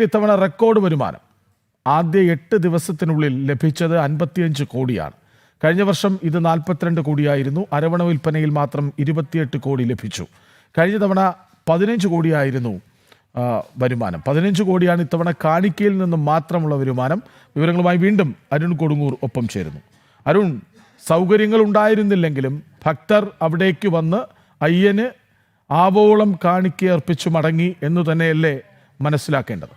ഇത്തവണ റെക്കോർഡ് വരുമാനം ആദ്യ 8 ദിവസത്തിനുള്ളിൽ ലഭിച്ചത് 55 കോടിയാണ്. കഴിഞ്ഞ വർഷം ഇത് 42 കോടിയായിരുന്നു. അരവണ വിൽപ്പനയിൽ മാത്രം 28 കോടി ലഭിച്ചു. കഴിഞ്ഞ തവണ 15 കോടിയായിരുന്നു വരുമാനം. 15 കോടിയാണ് ഇത്തവണ കാണിക്കയിൽ നിന്നും മാത്രമുള്ള വരുമാനം. വിവരങ്ങളുമായി വീണ്ടും അരുൺ കൊടുങ്ങൂർ ഒപ്പം ചേരുന്നു. അരുൺ, സൗകര്യങ്ങൾ ഉണ്ടായിരുന്നില്ലെങ്കിലും ഭക്തർ അവിടേക്ക് വന്ന് അയ്യന് ആവോളം കാണിക്കയർപ്പിച്ചു മടങ്ങി എന്നു തന്നെയല്ലേ മനസ്സിലാക്കേണ്ടത്?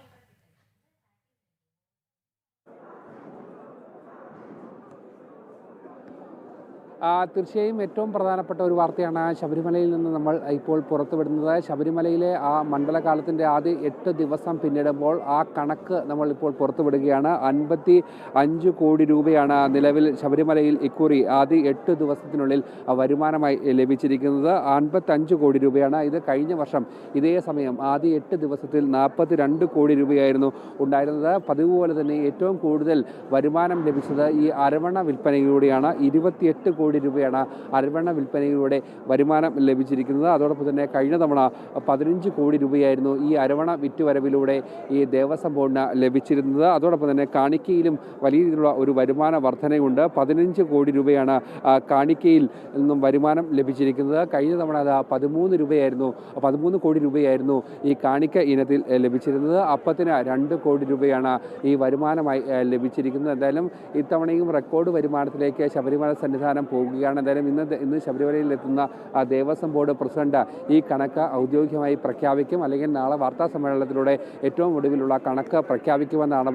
തീർച്ചയായും ഏറ്റവും പ്രധാനപ്പെട്ട ഒരു വാർത്തയാണ് ശബരിമലയിൽ നിന്ന് നമ്മൾ ഇപ്പോൾ പുറത്തുവിടുന്നത്. ശബരിമലയിലെ ആ മണ്ഡലകാലത്തിൻ്റെ ആദ്യ 8 ദിവസം പിന്നിടുമ്പോൾ ആ കണക്ക് നമ്മൾ ഇപ്പോൾ പുറത്തുവിടുകയാണ്. 55 കോടി രൂപയാണ് നിലവിൽ ശബരിമലയിൽ ഇക്കുറി ആദ്യ 8 ദിവസത്തിനുള്ളിൽ വരുമാനമായി ലഭിച്ചിരിക്കുന്നത്. 55 കോടി രൂപയാണ്. ഇത് കഴിഞ്ഞ വർഷം ഇതേ സമയം ആദ്യ 8 ദിവസത്തിൽ 42 കോടി രൂപയായിരുന്നു ഉണ്ടായിരുന്നത്. പതിവ് പോലെ തന്നെ ഏറ്റവും കൂടുതൽ വരുമാനം ലഭിച്ചത് ഈ അരവണ വിൽപ്പനയിലൂടെയാണ്. 28 കോടി രൂപയാണ് അരവണ വിൽപ്പനയിലൂടെ വരുമാനം ലഭിച്ചിരിക്കുന്നത്. അതോടൊപ്പം തന്നെ കഴിഞ്ഞ തവണ 15 കോടി രൂപയായിരുന്നു ഈ അരവണ വിറ്റുവരവിലൂടെ ഈ ദേവസ്വം ബോർഡിന് ലഭിച്ചിരുന്നത്. അതോടൊപ്പം തന്നെ കാണിക്കയിലും വലിയ രീതിയിലുള്ള ഒരു വരുമാന വർധനയുണ്ട്. 15 കോടി രൂപയാണ് കാണിക്കയിൽ നിന്നും വരുമാനം ലഭിച്ചിരിക്കുന്നത്. കഴിഞ്ഞ തവണ അത് 13 കോടി രൂപയായിരുന്നു ഈ കാണിക്ക ഇനത്തിൽ ലഭിച്ചിരുന്നത്. അപ്പത്തിന് 2 കോടി രൂപയാണ് ഈ വരുമാനമായി ലഭിച്ചിരിക്കുന്നത്. എന്തായാലും ഇത്തവണയും റെക്കോർഡ് വരുമാനത്തിലേക്ക് ശബരിമല സന്നിധാനം പോകുകയാണ്. എന്തായാലും ഇന്ന് ശബരിമലയിൽ എത്തുന്ന ദേവസ്വം ബോർഡ് പ്രസിഡന്റ് ഈ കണക്ക് ഔദ്യോഗികമായി പ്രഖ്യാപിക്കും. അല്ലെങ്കിൽ നാളെ വാർത്താ സമ്മേളനത്തിലൂടെ ഏറ്റവും ഒടുവിലുള്ള കണക്ക് പ്രഖ്യാപിക്കുമെന്നാണ്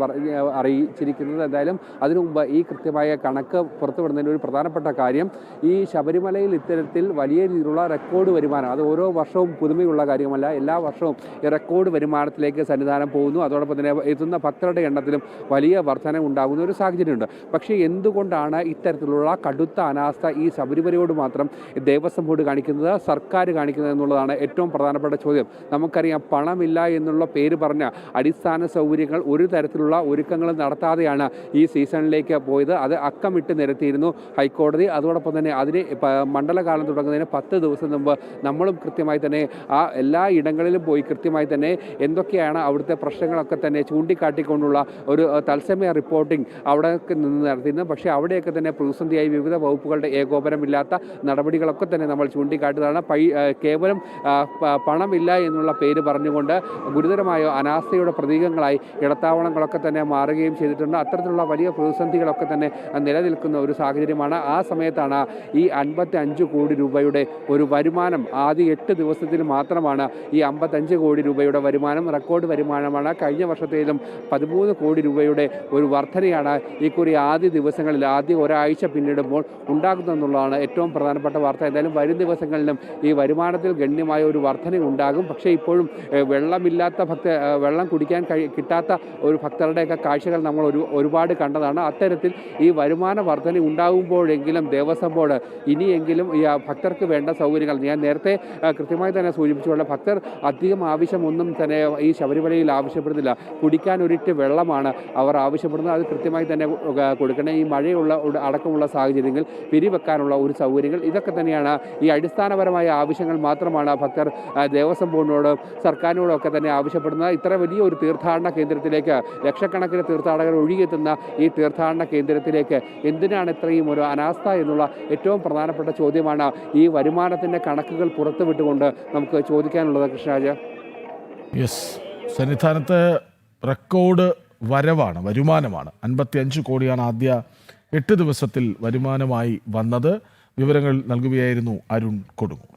അറിയിച്ചിരിക്കുന്നത്. എന്തായാലും അതിനു മുമ്പ് ഈ കൃത്യമായ കണക്ക് പുറത്തുവിടുന്നതിന് ഒരു പ്രധാനപ്പെട്ട കാര്യം, ഈ ശബരിമലയിൽ ഇത്തരത്തിൽ വലിയ രീതിയിലുള്ള റെക്കോർഡ് വരുമാനം, അത് ഓരോ വർഷവും പുതുമയുള്ള കാര്യമല്ല. എല്ലാ വർഷവും ഈ റെക്കോർഡ് വരുമാനത്തിലേക്ക് സന്നിധാനം പോകുന്നു. അതോടൊപ്പം തന്നെ എത്തുന്ന ഭക്തരുടെ എണ്ണത്തിലും വലിയ വർധന ഉണ്ടാകുന്ന ഒരു സാഹചര്യമുണ്ട്. പക്ഷേ എന്തുകൊണ്ടാണ് ഇത്തരത്തിലുള്ള കടുത്ത അനാസ്ഥ ഈ ശബരിമലയോട് മാത്രം ദേവസ്വം ബോർഡ് കാണിക്കുന്നത്, സർക്കാർ കാണിക്കുന്നത് എന്നുള്ളതാണ് ഏറ്റവും പ്രധാനപ്പെട്ട ചോദ്യം. നമുക്കറിയാം, പണമില്ല എന്നുള്ള പേര് പറഞ്ഞ അടിസ്ഥാന സൗകര്യങ്ങൾ ഒരു തരത്തിലുള്ള ഒരുക്കങ്ങളും നടത്താതെയാണ് ഈ സീസണിലേക്ക് പോയത്. അത് അക്കമിട്ട് നിരത്തിയിരുന്നു ഹൈക്കോടതി. അതോടൊപ്പം തന്നെ അതിന് മണ്ഡലകാലം തുടങ്ങുന്നതിന് 10 ദിവസം മുമ്പ് നമ്മളും കൃത്യമായി തന്നെ ആ എല്ലാ ഇടങ്ങളിലും പോയി കൃത്യമായി തന്നെ എന്തൊക്കെയാണ് അവിടുത്തെ പ്രശ്നങ്ങളൊക്കെ തന്നെ ചൂണ്ടിക്കാട്ടിക്കൊണ്ടുള്ള ഒരു തത്സമയ റിപ്പോർട്ടിംഗ് അവിടെ നിന്ന് നടത്തിയിരുന്നു. പക്ഷേ അവിടെയൊക്കെ തന്നെ പ്രതിസന്ധിയായി വിവിധ വകുപ്പുകളുടെ ഏകോപനമില്ലാത്ത നടപടികളൊക്കെ തന്നെ നമ്മൾ ചൂണ്ടിക്കാട്ടിയതാണ്. കേവലം പണമില്ല എന്നുള്ള പേര് പറഞ്ഞുകൊണ്ട് ഗുരുതരമായ അനാസ്ഥയുടെ പ്രതീകങ്ങളായി ഇടത്താവളങ്ങളൊക്കെ തന്നെ മാറുകയും ചെയ്തിട്ടുണ്ട്. അത്തരത്തിലുള്ള വലിയ പ്രതിസന്ധികളൊക്കെ തന്നെ നിലനിൽക്കുന്ന ഒരു സാഹചര്യമാണ്. ആ സമയത്താണ് ഈ 55 കോടി രൂപയുടെ ഒരു വരുമാനം ആദ്യ 8 ദിവസത്തിൽ മാത്രമാണ് ഈ 55 കോടി രൂപയുടെ വരുമാനം റെക്കോർഡ് വരുമാനമാണ്. കഴിഞ്ഞ വർഷത്തേലും 13 കോടി രൂപയുടെ ഒരു വർധനയാണ് ഇക്കുറി ആദ്യ ദിവസങ്ങളിൽ ആദ്യ ഒരാഴ്ച പിന്നിടുമ്പോൾ ഉണ്ടാകുന്നതെന്നുള്ളതാണ് ഏറ്റവും പ്രധാനപ്പെട്ട വാർത്ത. എന്തായാലും വരും ദിവസങ്ങളിലും ഈ വരുമാനത്തിൽ ഗണ്യമായ ഒരു വർധന ഉണ്ടാകും. പക്ഷേ ഇപ്പോഴും വെള്ളം കുടിക്കാൻ കിട്ടാത്ത ഒരു ഭക്തരുടെയൊക്കെ കാഴ്ചകൾ നമ്മൾ ഒരുപാട് കണ്ടതാണ്. അത്തരത്തിൽ ഈ വരുമാന വർധന ഉണ്ടാകുമ്പോഴെങ്കിലും ദേവസ്വം ബോർഡ് ഇനിയെങ്കിലും ഈ ഭക്തർക്ക് വേണ്ട സൗകര്യങ്ങൾ, ഞാൻ നേരത്തെ കൃത്യമായി തന്നെ സൂചിപ്പിച്ചുകൊണ്ട്, ഭക്തർ അധികം ആവശ്യമൊന്നും തന്നെ ഈ ശബരിമലയിൽ ആവശ്യപ്പെടുന്നില്ല. കുടിക്കാൻ ഒരിറ്റ് വെള്ളമാണ് അവർ ആവശ്യപ്പെടുന്നത്. അത് കൃത്യമായി തന്നെ കൊടുക്കണം. ഈ മഴയുള്ള അടക്കമുള്ള സാഹചര്യങ്ങൾ പിരിവെക്കാനുള്ള ഒരു സൗകര്യങ്ങൾ, ഇതൊക്കെ തന്നെയാണ് ഈ അടിസ്ഥാനപരമായ ആവശ്യങ്ങൾ മാത്രമാണ് ഭക്തർ ദേവസ്വം ബോർഡിനോടും സർക്കാരിനോടും ഒക്കെ തന്നെ ആവശ്യപ്പെടുന്നത്. ഇത്ര വലിയ ഒരു തീർത്ഥാടന കേന്ദ്രത്തിലേക്ക് ലക്ഷക്കണക്കിന് തീർത്ഥാടകർ ഒഴുകിയെത്തുന്ന ഈ തീർത്ഥാടന കേന്ദ്രത്തിലേക്ക് എന്തിനാണ് ഇത്രയും ഒരു അനാസ്ഥ എന്നുള്ള ഏറ്റവും പ്രധാനപ്പെട്ട ചോദ്യമാണ് ഈ വരുമാനത്തിൻ്റെ കണക്കുകൾ പുറത്തുവിട്ടുകൊണ്ട് നമുക്ക് ചോദിക്കാനുള്ളത്. കൃഷ്ണരാജ്, സന്നിധാനത്ത് റെക്കോർഡ് വരുമാനമാണ്. 55 കോടിയാണ് ആദ്യ 8 ദിവസത്തിൽ വരുമാനമായി വന്നത്. വിവരങ്ങൾ നൽകുകയായിരുന്നു അരുൺ കൊടുങ്ങൂർ.